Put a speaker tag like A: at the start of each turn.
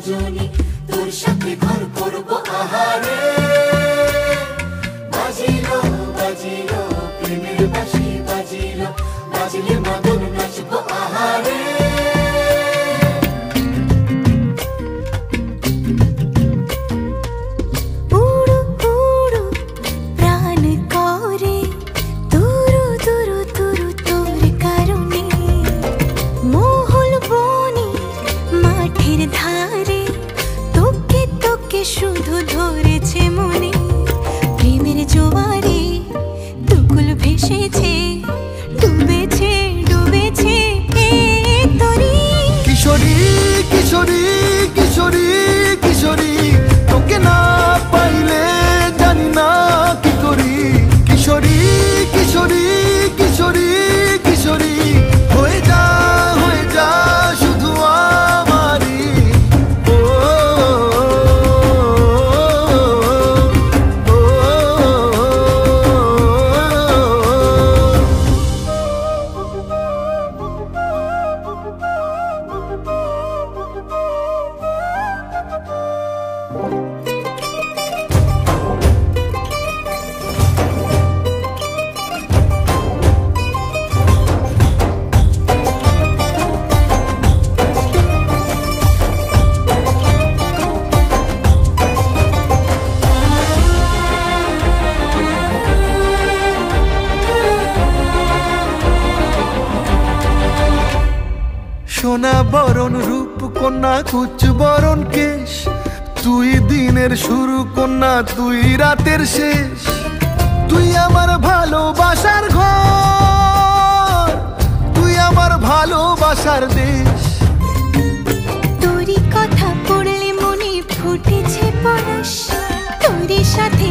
A: রজনী তোর সাথে ঘর করবো আহারে। বাজিলো বাজিলো প্রেমের বাঁশি বাজিলো, বাজলে মদন নাচবো আহারে।
B: শুধু ধরেছে মনে প্রেমের জোয়ারে, দুকুল ভেসেছে ডুবেছে ডুবেছে তরি।
C: কিশোরী কিশোরী কিশোরী কিশোরী তোকে না পাইলে জানি না কি করি। কিশোরী কিশোরী কিশোরী কিশোরী হয়ে যা শুধু আমারি। সোনা বরণ রূপ কন্যা কুচ বরণ কেশ, তুই দিনের শুরু কন্যা তুই রাতের শেষ। তুই আমার ভালোবাসার ঘর, তুই আমার ভালোবাসার দেশ।
B: তোরই কথা পড়লে মনে ফুটেছে পরশ, তোরই সাথে